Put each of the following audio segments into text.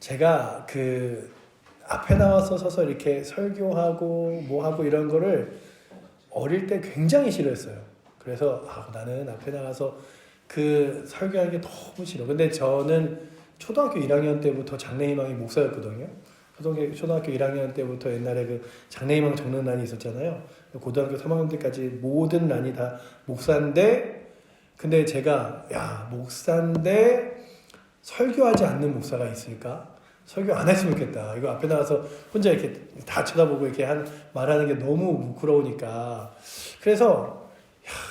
제가 그 앞에 나와서 서서 이렇게 설교하고 뭐하고 이런 거를 어릴 때 굉장히 싫어했어요. 그래서 나는 앞에 나가서 그 설교하는 게 너무 싫어. 근데 저는 초등학교 1학년 때부터 장래희망이 목사였거든요. 초등학교 1학년 때부터 옛날에 그 장래희망 적는 란이 있었잖아요. 고등학교 3학년 때까지 모든 란이 다 목사인데, 근데 제가 목사인데 설교하지 않는 목사가 있을까? 설교 안 했으면 좋겠다. 이거 앞에 나가서 혼자 이렇게 다 쳐다보고 이렇게 말하는 게 너무 부끄러우니까. 그래서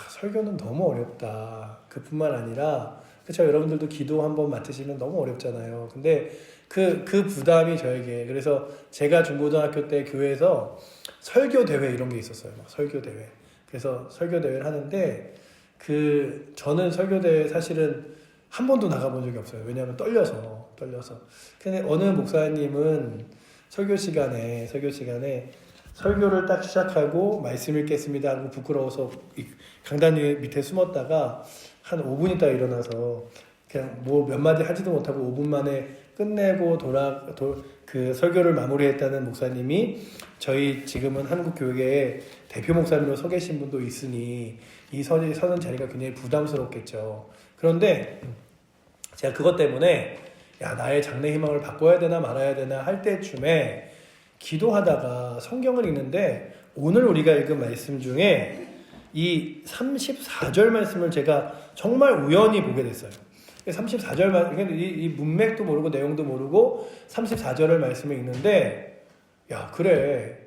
설교는 너무 어렵다. 그뿐만 아니라 그렇죠. 여러분들도 기도 한번 맡으시면 너무 어렵잖아요. 근데 그 부담이 저에게, 그래서 제가 중고등학교 때 교회에서 설교 대회 이런 게 있었어요. 막 설교 대회. 그래서 설교 대회를 하는데 저는 설교 대회 사실은 한 번도 나가본 적이 없어요. 왜냐하면 떨려서. 근데 어느 목사님은 설교 시간에 설교를 딱 시작하고 말씀 읽겠습니다 하고 부끄러워서 강단 밑에 숨었다가 한 5분 있다가 일어나서 그냥 뭐 몇 마디 하지도 못하고 5분 만에 끝내고 그 설교를 마무리했다는 목사님이 저희 지금은 한국교회의 대표 목사님으로 서 계신 분도 있으니 이 서는 자리가 굉장히 부담스럽겠죠. 그런데 제가 그것 때문에 나의 장래희망을 바꿔야 되나 말아야 되나 할 때쯤에 기도하다가 성경을 읽는데 오늘 우리가 읽은 말씀 중에 이 34절 말씀을 제가 정말 우연히 보게 됐어요. 34절 말씀, 이 문맥도 모르고 내용도 모르고 34절을 말씀을 읽는데 그래,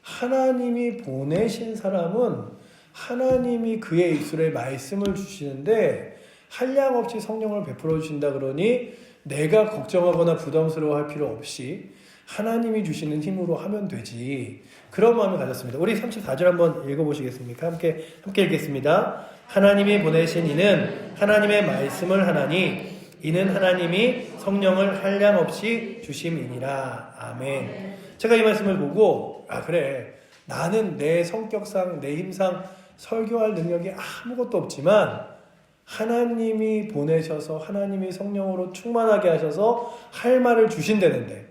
하나님이 보내신 사람은 하나님이 그의 입술에 말씀을 주시는데 한량없이 성령을 베풀어 주신다 그러니 내가 걱정하거나 부담스러워할 필요 없이 하나님이 주시는 힘으로 하면 되지. 그런 마음을 가졌습니다. 우리 34절 한번 읽어보시겠습니까? 함께 읽겠습니다. 하나님이 보내신 이는 하나님의 말씀을 하나니 이는 하나님이 성령을 한량없이 주심이니라. 아멘. 제가 이 말씀을 보고 그래, 나는 내 성격상 내 힘상 설교할 능력이 아무것도 없지만 하나님이 보내셔서 하나님이 성령으로 충만하게 하셔서 할 말을 주신다는데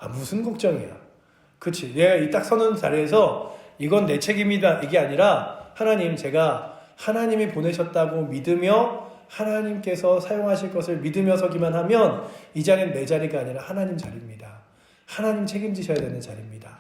무슨 걱정이야. 그치? 내가 이 딱 서는 자리에서 이건 내 책임이다 이게 아니라 제가 하나님이 보내셨다고 믿으며 하나님께서 사용하실 것을 믿으며 서기만 하면 이 자리는 내 자리가 아니라 하나님 자리입니다. 하나님 책임지셔야 되는 자리입니다.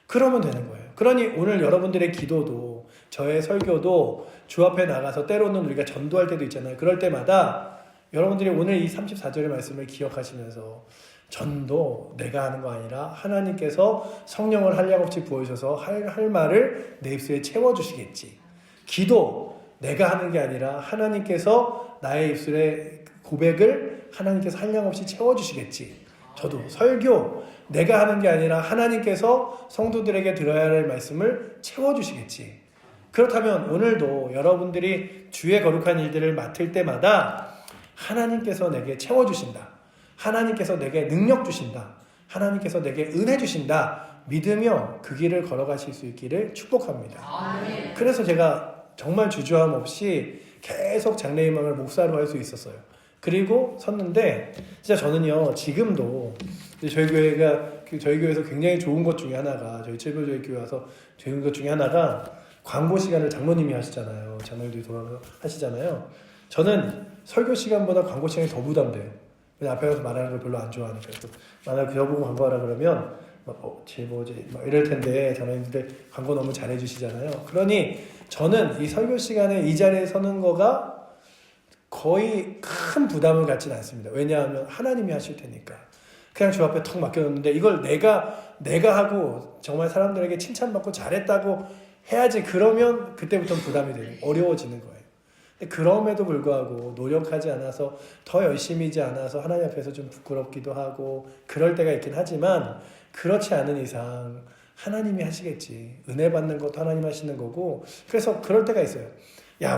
그러면 되는 거예요. 그러니 오늘 여러분들의 기도도 저의 설교도 주 앞에 나가서 때로는 우리가 전도할 때도 있잖아요. 그럴 때마다 여러분들이 오늘 이 34절의 말씀을 기억하시면서 전도 내가 하는 거 아니라 하나님께서 성령을 한량없이 부어주셔서 할 말을 내 입술에 채워주시겠지. 기도 내가 하는 게 아니라 하나님께서 나의 입술에 고백을 하나님께서 한량없이 채워주시겠지. 저도 설교 내가 하는 게 아니라 하나님께서 성도들에게 들어야 할 말씀을 채워주시겠지. 그렇다면 오늘도 여러분들이 주의 거룩한 일들을 맡을 때마다 하나님께서 내게 채워주신다. 하나님께서 내게 능력 주신다. 하나님께서 내게 은혜 주신다. 믿으며 그 길을 걸어가실 수 있기를 축복합니다. 아멘. 그래서 제가 정말 주저함 없이 계속 장래희망을 목사로 할 수 있었어요. 그리고 섰는데 진짜 저는요 지금도 저희 교회에서 굉장히 좋은 것 중에 하나가 저희 칠교조의 교회 와서 좋은 것 중에 하나가 광고 시간을 장로님이 하시잖아요. 장로님들이 돌아가서 하시잖아요. 저는 설교 시간보다 광고 시간이 더 부담돼요. 그냥 앞에 가서 말하는 걸 별로 안 좋아하니까. 만약에 저보고 광고하라 그러면 제보지 이럴 텐데 장로님들 광고 너무 잘해주시잖아요. 그러니 저는 이 설교 시간에 이 자리에 서는 거가 거의 큰 부담을 갖지는 않습니다. 왜냐하면 하나님이 하실 테니까. 그냥 주 앞에 턱 맡겨놓는데 이걸 내가 하고 정말 사람들에게 칭찬받고 잘했다고 해야지. 그러면 그때부터 부담이 되고 어려워지는 거예요. 근데 그럼에도 불구하고 노력하지 않아서 더 열심히지 않아서 하나님 앞에서 좀 부끄럽기도 하고 그럴 때가 있긴 하지만 그렇지 않은 이상 하나님이 하시겠지. 은혜 받는 것도 하나님 하시는 거고. 그래서 그럴 때가 있어요.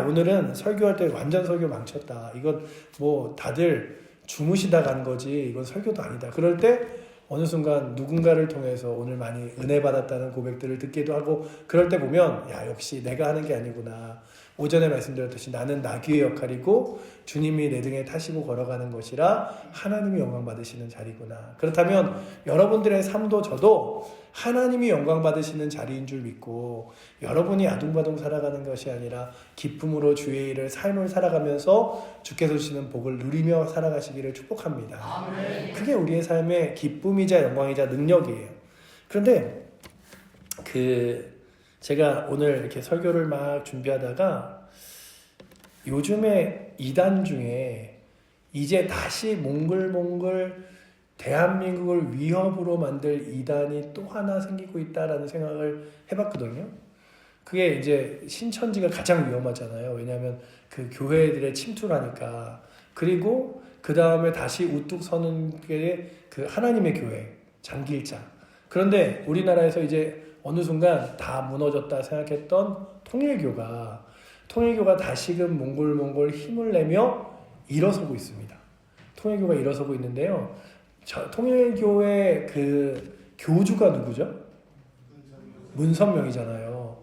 오늘은 설교할 때 완전 설교 망쳤다. 이건 뭐 다들 주무시다 간 거지 이건 설교도 아니다. 그럴 때 어느 순간 누군가를 통해서 오늘 많이 은혜 받았다는 고백들을 듣기도 하고 그럴 때 보면 역시 내가 하는 게 아니구나. 오전에 말씀드렸듯이 나는 나귀의 역할이고 주님이 내 등에 타시고 걸어가는 것이라 하나님이 영광 받으시는 자리구나. 그렇다면 여러분들의 삶도 저도 하나님이 영광 받으시는 자리인 줄 믿고 여러분이 아둥바둥 살아가는 것이 아니라 기쁨으로 주의 일을 삶을 살아가면서 주께서 주시는 복을 누리며 살아가시기를 축복합니다. 아멘. 그게 우리의 삶의 기쁨이자 영광이자 능력이에요. 그런데 제가 오늘 이렇게 설교를 막 준비하다가 요즘에 이단 중에 이제 다시 몽글몽글 대한민국을 위협으로 만들 이단이 또 하나 생기고 있다라는 생각을 해봤거든요. 그게 이제 신천지가 가장 위험하잖아요. 왜냐하면 그 교회들의 침투를 하니까. 그리고 그 다음에 다시 우뚝 서는 게 그 하나님의 교회, 장길자. 그런데 우리나라에서 이제 어느 순간 다 무너졌다 생각했던 통일교가 다시금 몽골 힘을 내며 일어서고 있습니다. 통일교가 일어서고 있는데요. 통일교의 그 교주가 누구죠? 문선명이잖아요.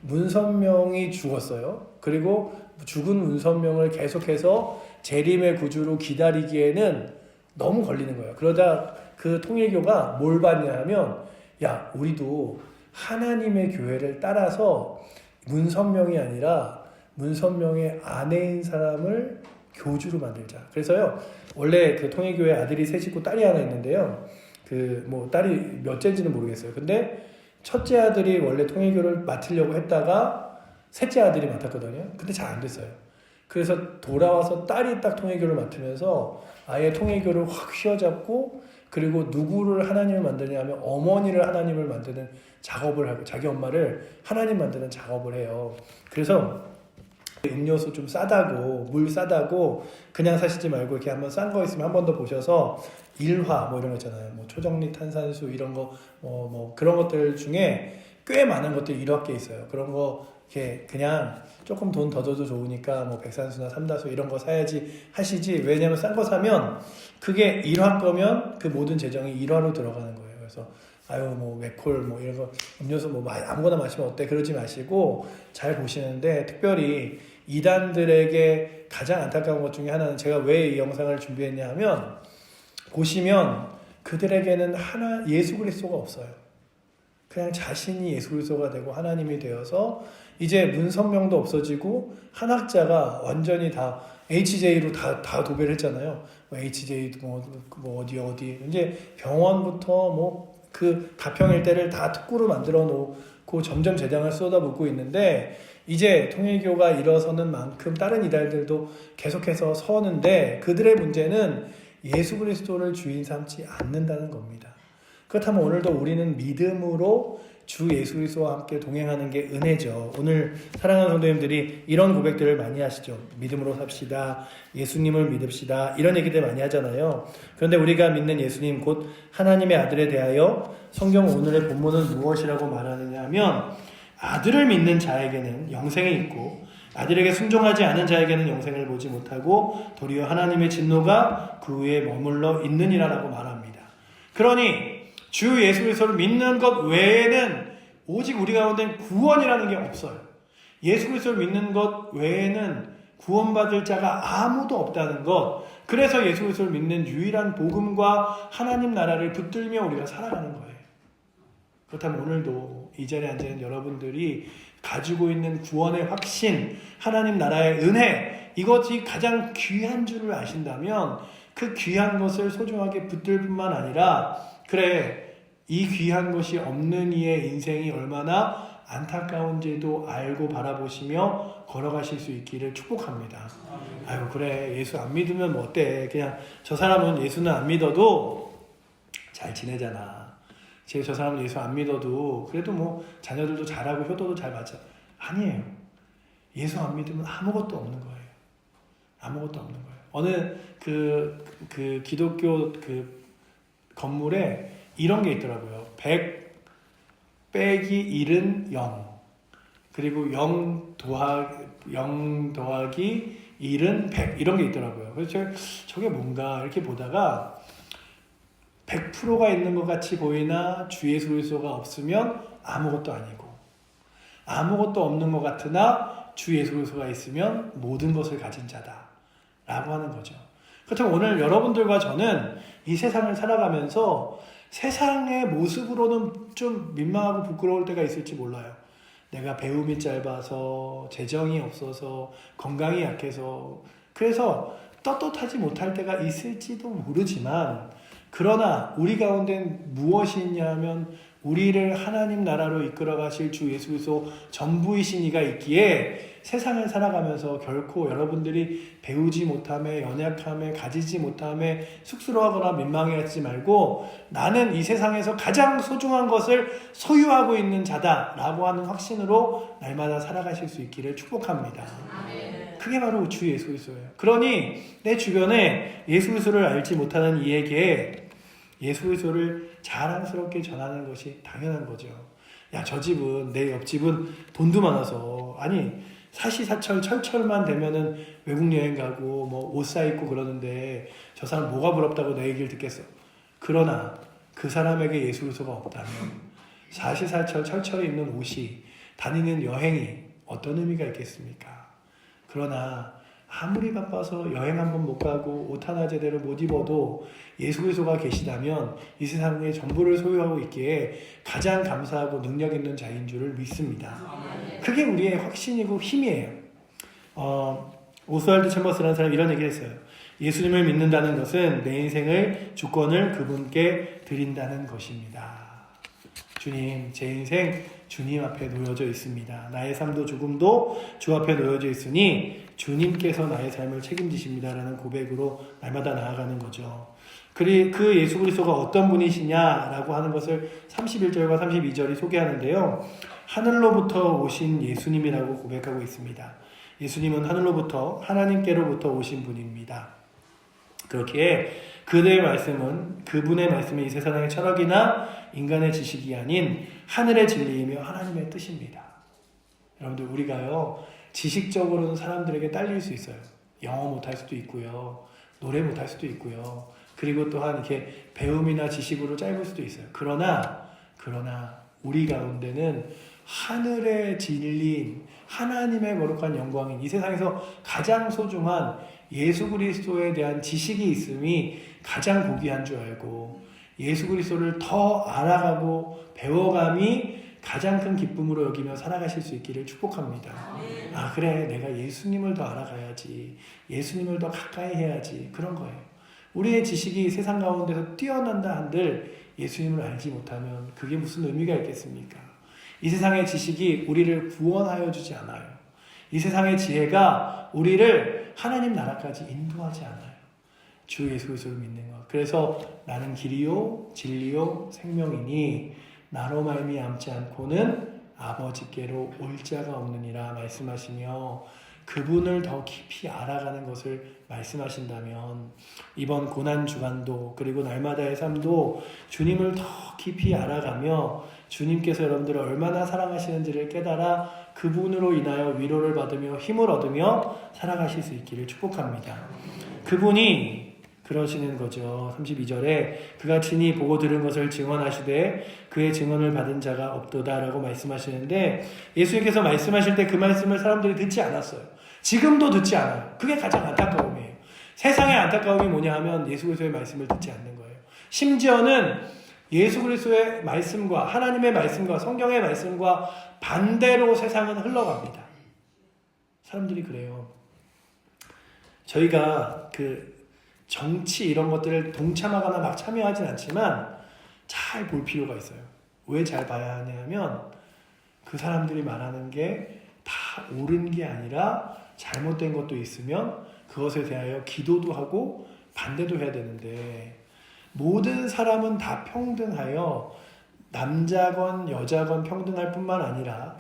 문선명이 죽었어요. 그리고 죽은 문선명을 계속해서 재림의 구주로 기다리기에는 너무 걸리는 거예요. 그러다 그 통일교가 뭘 받냐 하면 야, 우리도 하나님의 교회를 따라서 문선명이 아니라 문선명의 아내인 사람을 교주로 만들자. 그래서요, 원래 그 통일교회 아들이 셋이고 딸이 하나 있는데요. 딸이 몇째인지는 모르겠어요. 근데 첫째 아들이 원래 통일교를 맡으려고 했다가 셋째 아들이 맡았거든요. 근데 잘 안 됐어요. 그래서 돌아와서 딸이 딱 통일교를 맡으면서 아예 통일교를 확 휘어잡고 그리고 누구를 하나님을 만드냐 하면 어머니를 하나님을 만드는 작업을 하고 자기 엄마를 하나님 만드는 작업을 해요. 그래서 음료수 좀 싸다고 물 싸다고 그냥 사시지 말고 이렇게 한번 싼 거 있으면 한 번 더 보셔서 일화 이런 거 있잖아요. 초정리 탄산수 이런 거 그런 것들 중에 꽤 많은 것들이 일화께 있어요. 그런 거 이렇게 그냥 조금 돈 더 줘도 좋으니까 백산수나 삼다수 이런 거 사야지 하시지. 왜냐면 싼 거 사면 그게 일화 거면 그 모든 재정이 일화로 들어가는 거예요. 그래서 맥콜 이런 거 음료수 아무거나 마시면 어때? 그러지 마시고 잘 보시는데 특별히 이단들에게 가장 안타까운 것 중에 하나는 제가 왜 이 영상을 준비했냐 하면 보시면 그들에게는 예수 그리스도가 없어요. 그냥 자신이 예수 그리스도가 되고 하나님이 되어서 이제 문선명도 없어지고 한학자가 완전히 다 HJ로 다 도배를 했잖아요. HJ도 어디 이제 병원부터 그 가평 일대를 다 특구로 만들어 놓고 점점 재량을 쏟아붓고 있는데 이제 통일교가 일어서는 만큼 다른 이단들도 계속해서 서는데 그들의 문제는 예수 그리스도를 주인 삼지 않는다는 겁니다. 그렇다면 오늘도 우리는 믿음으로 주 예수 그리스도와 함께 동행하는 게 은혜죠. 오늘 사랑하는 성도님들이 이런 고백들을 많이 하시죠. 믿음으로 삽시다. 예수님을 믿읍시다. 이런 얘기들 많이 하잖아요. 그런데 우리가 믿는 예수님 곧 하나님의 아들에 대하여 성경 오늘의 본문은 무엇이라고 말하느냐 하면 아들을 믿는 자에게는 영생이 있고 아들에게 순종하지 않은 자에게는 영생을 보지 못하고 도리어 하나님의 진노가 그 위에 머물러 있느니라라고 말합니다. 그러니 주 예수 그리스도를 믿는 것 외에는 오직 우리 가운데는 구원이라는 게 없어요. 예수 그리스도를 믿는 것 외에는 구원받을 자가 아무도 없다는 것. 그래서 예수 그리스도를 믿는 유일한 복음과 하나님 나라를 붙들며 우리가 살아가는 거예요. 그렇다면 오늘도 이 자리에 앉아있는 여러분들이 가지고 있는 구원의 확신, 하나님 나라의 은혜, 이것이 가장 귀한 줄을 아신다면 그 귀한 것을 소중하게 붙들 뿐만 아니라 그래, 이 귀한 것이 없는 이의 인생이 얼마나 안타까운지도 알고 바라보시며 걸어가실 수 있기를 축복합니다. 아유, 그래, 예수 안 믿으면 어때? 그냥 저 사람은 예수는 안 믿어도 잘 지내잖아. 저 사람은 예수 안 믿어도 그래도 자녀들도 잘하고 효도도 잘 받자. 아니에요. 예수 안 믿으면 아무것도 없는 거예요. 아무것도 없는 거예요. 어느 그 기독교 건물에 이런 게 있더라고요. 100 빼기 1은 0. 그리고 0 더하기 1은 100. 이런 게 있더라고요. 그래서 저게 뭔가 이렇게 보다가 100%가 있는 것 같이 보이나 주 예수 그리스도가 없으면 아무것도 아니고 아무것도 없는 것 같으나 주 예수 그리스도가 있으면 모든 것을 가진 자다 라고 하는 거죠. 그렇다면 오늘 여러분들과 저는 이 세상을 살아가면서 세상의 모습으로는 좀 민망하고 부끄러울 때가 있을지 몰라요. 내가 배움이 짧아서, 재정이 없어서, 건강이 약해서, 그래서 떳떳하지 못할 때가 있을지도 모르지만, 그러나 우리 가운데는 무엇이 있냐면 우리를 하나님 나라로 이끌어 가실 주 예수 그리스도 전부이신 이가 있기에 세상을 살아가면서 결코 여러분들이 배우지 못함에, 연약함에, 가지지 못함에 쑥스러워하거나 민망해하지 말고, 나는 이 세상에서 가장 소중한 것을 소유하고 있는 자다라고 하는 확신으로 날마다 살아가실 수 있기를 축복합니다. 아멘. 그게 바로 주 예수 그리스도예요. 그러니 내 주변에 예수 그리스도를 알지 못하는 이에게 예수 그리스도를 자랑스럽게 전하는 것이 당연한 거죠. 야, 저 집은, 내 옆집은 돈도 많아서, 아니 사시사철 철철만 되면은 외국 여행 가고 뭐 옷 사 입고 그러는데 저 사람 뭐가 부럽다고 내 얘기를 듣겠어. 그러나 그 사람에게 예수 그리스도가 없다면 사시사철 철철에 입는 옷이, 다니는 여행이 어떤 의미가 있겠습니까? 그러나 아무리 바빠서 여행 한번 못 가고 옷 하나 제대로 못 입어도 예수 그리스도가 계시다면 이 세상의 전부를 소유하고 있기에 가장 감사하고 능력 있는 자인 줄을 믿습니다. 그게 우리의 확신이고 힘이에요. 오스왈드 챔버스라는 사람이 이런 얘기를 했어요. 예수님을 믿는다는 것은 내 인생의 주권을 그분께 드린다는 것입니다. 주님, 제 인생 주님 앞에 놓여져 있습니다. 나의 삶도 죽음도 주 앞에 놓여져 있으니 주님께서 나의 삶을 책임지십니다라는 고백으로 날마다 나아가는 거죠. 그 예수 그리스도가 어떤 분이시냐라고 하는 것을 31절과 32절이 소개하는데요. 하늘로부터 오신 예수님이라고 고백하고 있습니다. 예수님은 하늘로부터, 하나님께로부터 오신 분입니다. 그렇기에 그분의 말씀은 이 세상의 철학이나 인간의 지식이 아닌 하늘의 진리이며 하나님의 뜻입니다. 여러분들, 우리가요, 지식적으로는 사람들에게 딸릴 수 있어요. 영어 못할 수도 있고요, 노래 못할 수도 있고요, 그리고 또한 이렇게 배움이나 지식으로 짧을 수도 있어요. 그러나 우리 가운데는 하늘의 진리인 하나님의 거룩한 영광인 이 세상에서 가장 소중한 예수 그리스도에 대한 지식이 있음이 가장 고귀한 줄 알고, 예수 그리스도를 더 알아가고 배워감이 가장 큰 기쁨으로 여기며 살아가실 수 있기를 축복합니다. 아, 그래, 내가 예수님을 더 알아가야지, 예수님을 더 가까이 해야지, 그런 거예요. 우리의 지식이 세상 가운데서 뛰어난다 한들 예수님을 알지 못하면 그게 무슨 의미가 있겠습니까? 이 세상의 지식이 우리를 구원하여 주지 않아요. 이 세상의 지혜가 우리를 하나님 나라까지 인도하지 않아요. 주 예수 그리스도를 믿는 것. 그래서 나는 길이요 진리요 생명이니 나로 말미암지 않고는 아버지께로 올 자가 없느니라 말씀하시며, 그분을 더 깊이 알아가는 것을 말씀하신다면 이번 고난주간도 그리고 날마다의 삶도 주님을 더 깊이 알아가며 주님께서 여러분들을 얼마나 사랑하시는지를 깨달아 그분으로 인하여 위로를 받으며 힘을 얻으며 살아가실 수 있기를 축복합니다. 그분이 그러시는 거죠. 32절에 그가 친히 보고 들은 것을 증언하시되 그의 증언을 받은 자가 없도다라고 말씀하시는데, 예수님께서 말씀하실 때 그 말씀을 사람들이 듣지 않았어요. 지금도 듣지 않아요. 그게 가장 안타까움이에요. 세상의 안타까움이 뭐냐 하면 예수 그리스도의 말씀을 듣지 않는 거예요. 심지어는 예수 그리스도의 말씀과 하나님의 말씀과 성경의 말씀과 반대로 세상은 흘러갑니다. 사람들이 그래요. 저희가 정치 이런 것들을 동참하거나 막 참여하진 않지만 잘 볼 필요가 있어요. 왜 잘 봐야 하냐면 그 사람들이 말하는 게 다 옳은 게 아니라 잘못된 것도 있으면 그것에 대하여 기도도 하고 반대도 해야 되는데, 모든 사람은 다 평등하여 남자건 여자건 평등할 뿐만 아니라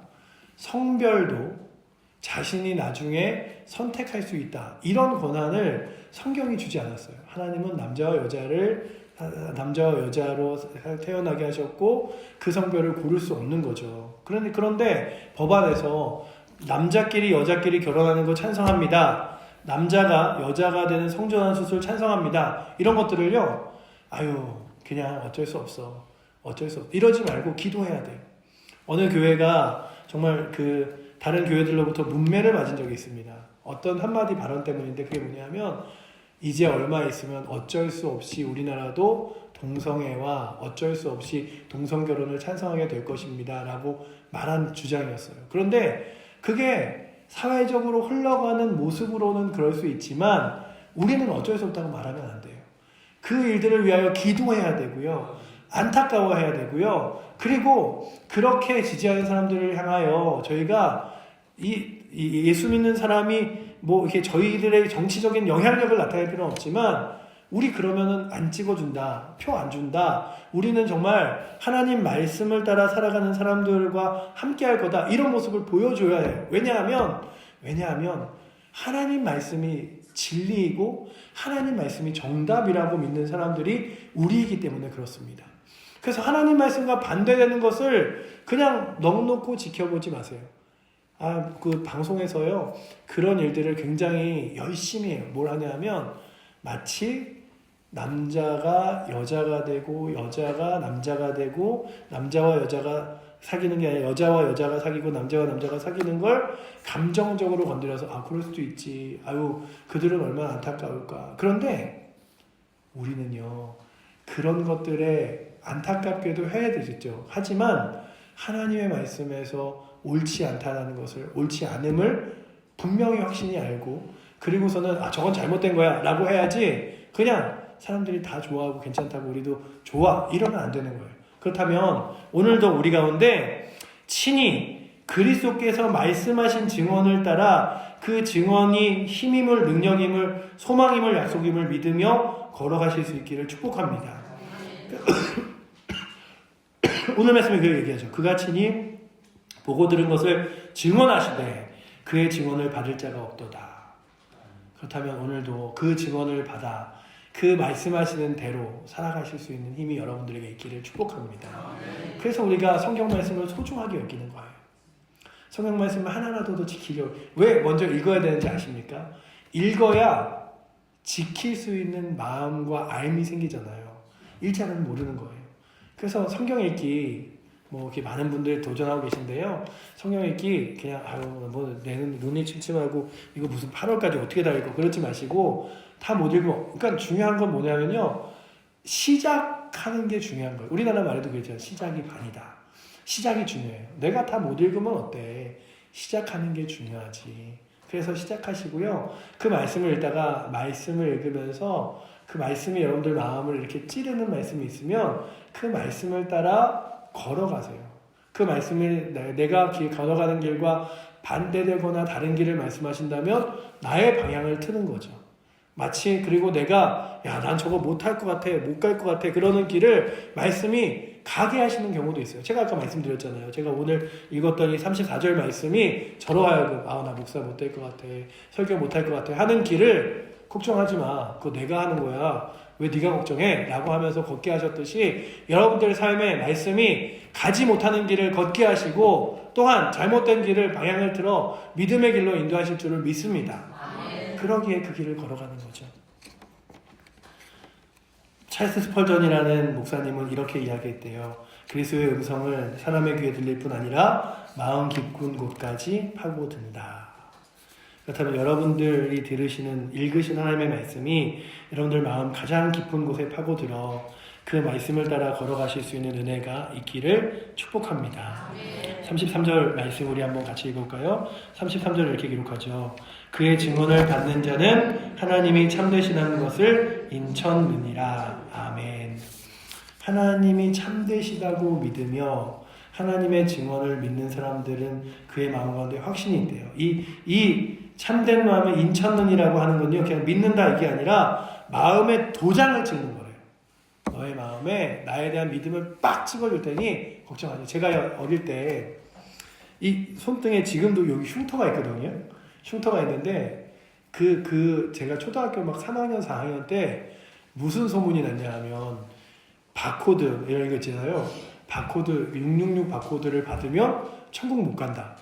성별도 자신이 나중에 선택할 수 있다, 이런 권한을 성경이 주지 않았어요. 하나님은 남자와 여자로 태어나게 하셨고 그 성별을 고를 수 없는 거죠. 그런데 법안에서 남자끼리 여자끼리 결혼하는 거 찬성합니다, 남자가 여자가 되는 성전환 수술 찬성합니다, 이런 것들을요, 그냥 어쩔 수 없어 이러지 말고 기도해야 돼요. 어느 교회가 정말 다른 교회들로부터 문매를 맞은 적이 있습니다. 어떤 한마디 발언 때문인데 그게 뭐냐면 이제 얼마 있으면 어쩔 수 없이 우리나라도 동성애와 어쩔 수 없이 동성결혼을 찬성하게 될 것입니다 라고 말한 주장이었어요. 그런데 그게 사회적으로 흘러가는 모습으로는 그럴 수 있지만 우리는 어쩔 수 없다고 말하면 안 돼요. 그 일들을 위하여 기도해야 되고요. 안타까워해야 되고요. 그리고 그렇게 지지하는 사람들을 향하여 저희가 예수 믿는 사람이 뭐 이렇게 저희들의 정치적인 영향력을 나타낼 필요는 없지만 우리 그러면은 안 찍어준다, 표 안 준다, 우리는 정말 하나님 말씀을 따라 살아가는 사람들과 함께 할 거다, 이런 모습을 보여줘야 해요. 왜냐하면 하나님 말씀이 진리이고 하나님 말씀이 정답이라고 믿는 사람들이 우리이기 때문에 그렇습니다. 그래서 하나님 말씀과 반대되는 것을 그냥 넋놓고 지켜보지 마세요. 그 방송에서요, 그런 일들을 굉장히 열심히 해요. 뭘 하냐면, 마치 남자가 여자가 되고, 여자가 남자가 되고, 남자와 여자가 사귀는 게 아니라 여자와 여자가 사귀고, 남자와 남자가 사귀는 걸 감정적으로 건드려서, 그럴 수도 있지. 그들은 얼마나 안타까울까. 그런데, 우리는요, 그런 것들에 안타깝게도 해야 되겠죠. 하지만, 하나님의 말씀에서 옳지 않다는 것을, 옳지 않음을 분명히 확신히 알고, 그리고서는 저건 잘못된 거야 라고 해야지, 그냥 사람들이 다 좋아하고 괜찮다고 우리도 좋아 이러면 안 되는 거예요. 그렇다면 오늘도 우리 가운데 친히 그리스도께서 말씀하신 증언을 따라 그 증언이 힘임을, 능력임을, 소망임을, 약속임을 믿으며 걸어가실 수 있기를 축복합니다. 오늘 말씀에 그 얘기하죠. 그가 친히 보고 들은 것을 증언하시되 그의 증언을 받을 자가 없도다. 그렇다면 오늘도 그 증언을 받아 그 말씀하시는 대로 살아가실 수 있는 힘이 여러분들에게 있기를 축복합니다. 그래서 우리가 성경 말씀을 소중하게 여기는 거예요. 성경 말씀을 하나라도 더 지키려고. 왜 먼저 읽어야 되는지 아십니까? 읽어야 지킬 수 있는 마음과 알미 생기잖아요. 읽지 않으면 모르는 거예요. 그래서 성경 읽기 이렇게 많은 분들이 도전하고 계신데요. 성경 읽기 그냥 내 눈이 침침하고 이거 무슨 8월까지 어떻게 다 읽고 그러지 마시고 다 못 읽고. 그러니까 중요한 건 뭐냐면요, 시작하는 게 중요한 거예요. 우리나라 말에도 그랬잖아요. 시작이 반이다. 시작이 중요해요. 내가 다 못 읽으면 어때? 시작하는 게 중요하지. 그래서 시작하시고요. 그 말씀을 읽다가 말씀을 읽으면서 그 말씀이 여러분들 마음을 이렇게 찌르는 말씀이 있으면 그 말씀을 따라 걸어가세요. 그 말씀을 내가 걸어가는 길과 반대되거나 다른 길을 말씀하신다면 나의 방향을 트는 거죠. 마치 그리고 내가 난 저거 못할 것 같아, 못 갈 것 같아 그러는 길을 말씀이 가게 하시는 경우도 있어요. 제가 아까 말씀드렸잖아요. 제가 오늘 읽었더니 34절 말씀이 저로 하여금 나 목사 못 될 것 같아, 설교 못 할 것 같아 하는 길을 걱정하지 마. 그거 내가 하는 거야. 왜 네가 걱정해? 라고 하면서 걷게 하셨듯이 여러분들의 삶에 말씀이 가지 못하는 길을 걷게 하시고 또한 잘못된 길을 방향을 틀어 믿음의 길로 인도하실 줄을 믿습니다. 그러기에 그 길을 걸어가는 거죠. 찰스 스펄전이라는 목사님은 이렇게 이야기했대요. 그리스도의 음성을 사람의 귀에 들릴 뿐 아니라 마음 깊은 곳까지 파고든다. 그렇다면 여러분들이 들으시는, 읽으신 하나님의 말씀이 여러분들 마음 가장 깊은 곳에 파고들어 그 말씀을 따라 걸어가실 수 있는 은혜가 있기를 축복합니다. 33절 말씀 우리 한번 같이 읽을까요? 33절 이렇게 기록하죠. 그의 증언을 받는 자는 하나님이 참되시다는 것을 인천느니라. 아멘. 하나님이 참되시다고 믿으며 하나님의 증언을 믿는 사람들은 그의 마음 가운데 확신이 있대요. 이 참된 마음을 인천느니라고 하는 건요, 그냥 믿는다 이게 아니라 마음에 도장을 찍는 거예요. 너의 마음에 나에 대한 믿음을 빡 찍어줄 테니 걱정하지. 제가 어릴 때 이 손등에 지금도 여기 흉터가 있거든요. 흉터가 있는데 제가 초등학교 막 3학년 4학년 때 무슨 소문이 났냐 하면 바코드 이런 거 있잖아요. 바코드 666 바코드를 받으면 천국 못 간다.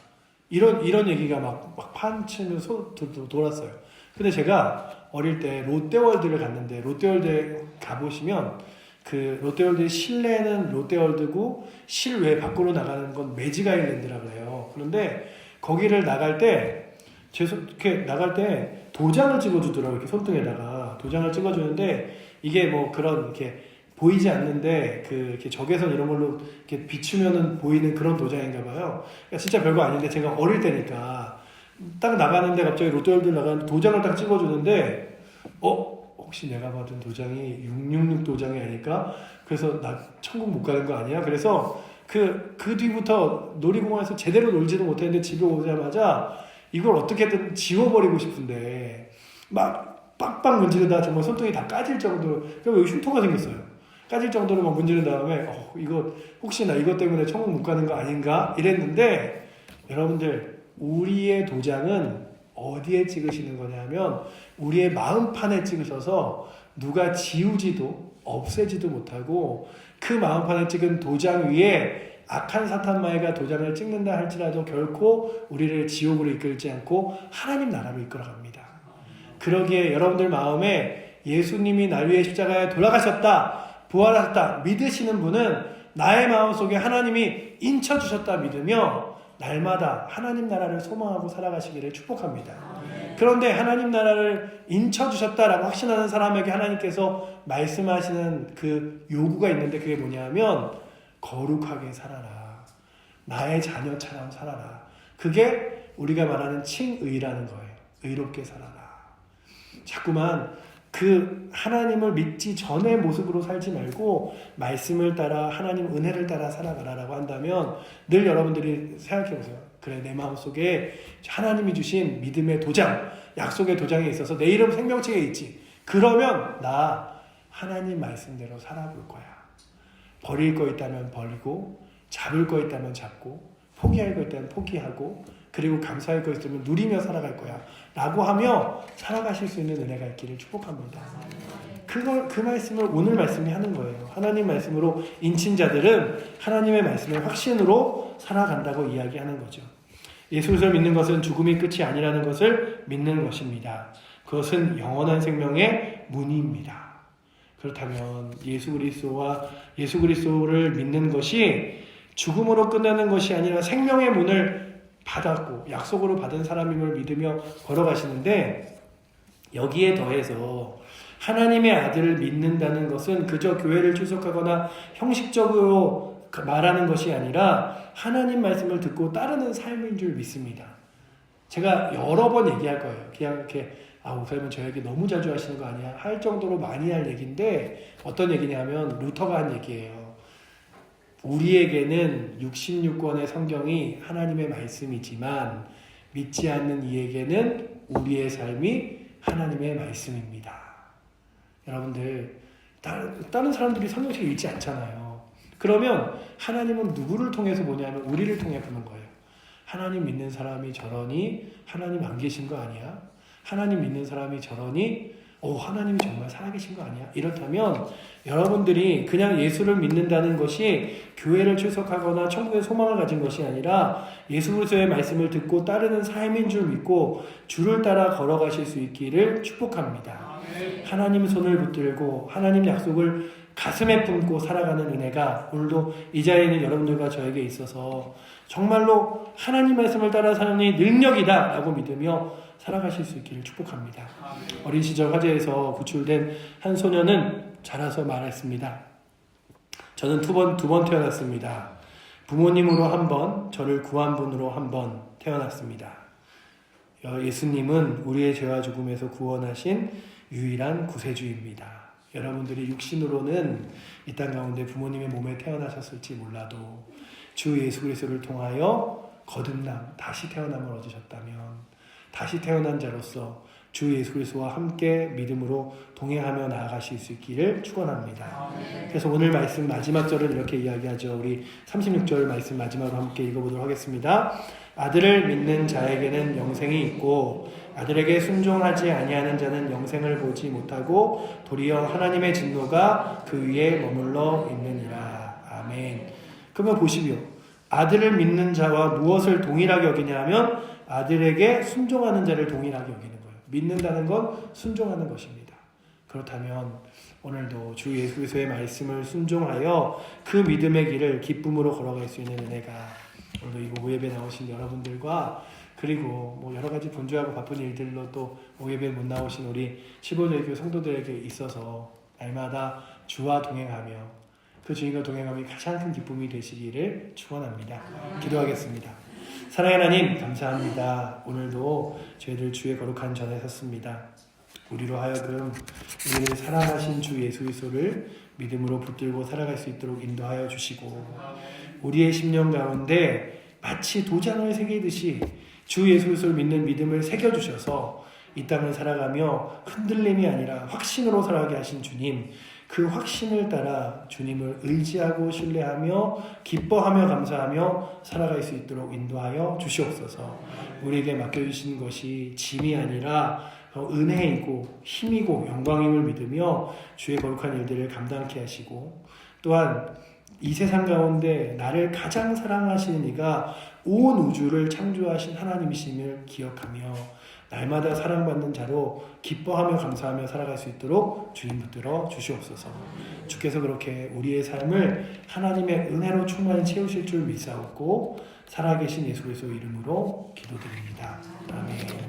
이런 얘기가 막 판치면서 돌았어요. 근데 제가 어릴 때 롯데월드를 갔는데 롯데월드에 가보시면 그 롯데월드의 실내는 롯데월드고 실외 밖으로 나가는 건 매직 아일랜드라 그래요. 그런데 거기를 나갈 때 이렇게 나갈 때 도장을 찍어주더라고요. 이렇게 손등에다가 도장을 찍어주는데 이게 뭐 그런 이렇게 보이지 않는데 이렇게 적외선 이런 걸로 이렇게 비추면은 보이는 그런 도장인가 봐요. 그러니까 진짜 별거 아닌데 제가 어릴 때니까 딱 나가는데 갑자기 롯데월드 나가는데 도장을 딱 찍어주는데 혹시 내가 받은 도장이 666 도장이 아닐까? 그래서 나 천국 못 가는 거 아니야? 그래서 그 뒤부터 놀이공원에서 제대로 놀지도 못했는데 집에 오자마자 이걸 어떻게든 지워버리고 싶은데 막 빡빡 문지르다 정말 손등이 다 까질 정도로, 그럼 여기 흉터가 생겼어요. 까질 정도로 막 문지른 다음에 이거 혹시 나 이것 때문에 천국 못 가는 거 아닌가? 이랬는데 여러분들, 우리의 도장은 어디에 찍으시는 거냐면 우리의 마음판에 찍으셔서 누가 지우지도 없애지도 못하고 그 마음판에 찍은 도장 위에 악한 사탄마귀가 도장을 찍는다 할지라도 결코 우리를 지옥으로 이끌지 않고 하나님 나라로 이끌어갑니다. 그러기에 여러분들 마음에 예수님이 날 위해 십자가에 돌아가셨다, 부활하셨다 믿으시는 분은 나의 마음속에 하나님이 인쳐주셨다 믿으며 날마다 하나님 나라를 소망하고 살아가시기를 축복합니다. 그런데 하나님 나라를 인쳐주셨다라고 확신하는 사람에게 하나님께서 말씀하시는 그 요구가 있는데 그게 뭐냐면 거룩하게 살아라. 나의 자녀처럼 살아라. 그게 우리가 말하는 칭의라는 거예요. 의롭게 살아라. 자꾸만 그 하나님을 믿지 전의 모습으로 살지 말고 말씀을 따라 하나님 은혜를 따라 살아가라라고 한다면 늘 여러분들이 생각해 보세요. 그래, 내 마음속에 하나님이 주신 믿음의 도장, 약속의 도장에 있어서 내 이름 생명책에 있지. 그러면 나 하나님 말씀대로 살아볼 거야. 버릴 거 있다면 버리고, 잡을 거 있다면 잡고, 포기할 거 있다면 포기하고, 그리고 감사할 거 있으면 누리며 살아갈 거야 라고 하며 살아가실 수 있는 은혜가 있기를 축복합니다. 그 말씀을 오늘 말씀이 하는 거예요. 하나님 말씀으로 인친 자들은 하나님의 말씀의 확신으로 살아간다고 이야기하는 거죠. 예수를 믿는 것은 죽음이 끝이 아니라는 것을 믿는 것입니다. 그것은 영원한 생명의 문의입니다. 그렇다면 예수 그리스도를 믿는 것이 죽음으로 끝나는 것이 아니라 생명의 문을 받았고 약속으로 받은 사람임을 믿으며 걸어가시는데, 여기에 더해서 하나님의 아들을 믿는다는 것은 그저 교회를 출석하거나 형식적으로 말하는 것이 아니라 하나님 말씀을 듣고 따르는 삶인 줄 믿습니다. 제가 여러 번 얘기할 거예요. 그냥 이렇게 목사님은 저 얘기 너무 자주 하시는 거 아니야? 할 정도로 많이 할 얘기인데 어떤 얘기냐면 루터가 한 얘기예요. 우리에게는 66권의 성경이 하나님의 말씀이지만 믿지 않는 이에게는 우리의 삶이 하나님의 말씀입니다. 여러분들, 다른 사람들이 성경책 읽지 않잖아요. 그러면 하나님은 누구를 통해서 보냐면 우리를 통해 보는 거예요. 하나님 믿는 사람이 저러니 하나님 안 계신 거 아니야? 하나님 믿는 사람이 저러니 하나님이 정말 살아계신 거 아니야? 이렇다면 여러분들이 그냥 예수를 믿는다는 것이 교회를 출석하거나 천국의 소망을 가진 것이 아니라 예수 그리스도의 말씀을 듣고 따르는 삶인 줄 믿고 주를 따라 걸어가실 수 있기를 축복합니다. 하나님 손을 붙들고 하나님 약속을 가슴에 품고 살아가는 은혜가 오늘도 이 자리에 있는 여러분들과 저에게 있어서 정말로 하나님 말씀을 따라 사는 이 능력이다 라고 믿으며 살아가실 수 있기를 축복합니다. 어린 시절 화재에서 구출된 한 소녀는 자라서 말했습니다. 저는 두 번 태어났습니다. 부모님으로 한 번, 저를 구한 분으로 한 번 태어났습니다. 예수님은 우리의 죄와 죽음에서 구원하신 유일한 구세주입니다. 여러분들이 육신으로는 이 땅 가운데 부모님의 몸에 태어나셨을지 몰라도 주 예수 그리스도를 통하여 거듭남, 다시 태어남을 얻으셨다면 다시 태어난 자로서 주 예수 그리스도와 함께 믿음으로 동행하며 나아가실 수 있기를 축원합니다. 그래서 오늘 말씀 마지막 절은 이렇게 이야기하죠. 우리 36절 말씀 마지막으로 함께 읽어보도록 하겠습니다. 아들을 믿는 자에게는 영생이 있고 아들에게 순종하지 아니하는 자는 영생을 보지 못하고 도리어 하나님의 진노가 그 위에 머물러 있느니라. 아멘. 그러면 보시오. 아들을 믿는 자와 무엇을 동일하게 여기냐면 아들에게 순종하는 자를 동일하게 여기는 거예요. 믿는다는 건 순종하는 것입니다. 그렇다면 오늘도 주 예수 그리스도의 말씀을 순종하여 그 믿음의 길을 기쁨으로 걸어갈 수 있는 은혜가 오늘도 이 오예배 나오신 여러분들과 그리고 뭐 여러 가지 분주하고 바쁜 일들로 또 오예배 못 나오신 우리 15대교 성도들에게 있어서 날마다 주와 동행하며 그 주님과 동행함이 가장 큰 기쁨이 되시기를 축원합니다. 기도하겠습니다. 사랑의 하나님 감사합니다. 오늘도 저희들 주의 거룩한 전에 섰습니다. 우리로 하여금 우리를 사랑하신 주 예수 그리스도를 믿음으로 붙들고 살아갈 수 있도록 인도하여 주시고 우리의 심령 가운데 마치 도장을 새기듯이 주 예수 그리스도를 믿는 믿음을 새겨주셔서 이 땅을 살아가며 흔들림이 아니라 확신으로 살아가게 하신 주님, 그 확신을 따라 주님을 의지하고 신뢰하며 기뻐하며 감사하며 살아갈 수 있도록 인도하여 주시옵소서. 우리에게 맡겨주신 것이 짐이 아니라 은혜이고 힘이고 영광임을 믿으며 주의 거룩한 일들을 감당케 하시고 또한 이 세상 가운데 나를 가장 사랑하시는 이가 온 우주를 창조하신 하나님이심을 기억하며 날마다 사랑받는 자로 기뻐하며 감사하며 살아갈 수 있도록 주님 붙들어 주시옵소서. 주께서 그렇게 우리의 삶을 하나님의 은혜로 충만히 채우실 줄 믿사옵고 살아계신 예수 그리스도 이름으로 기도드립니다. 아멘.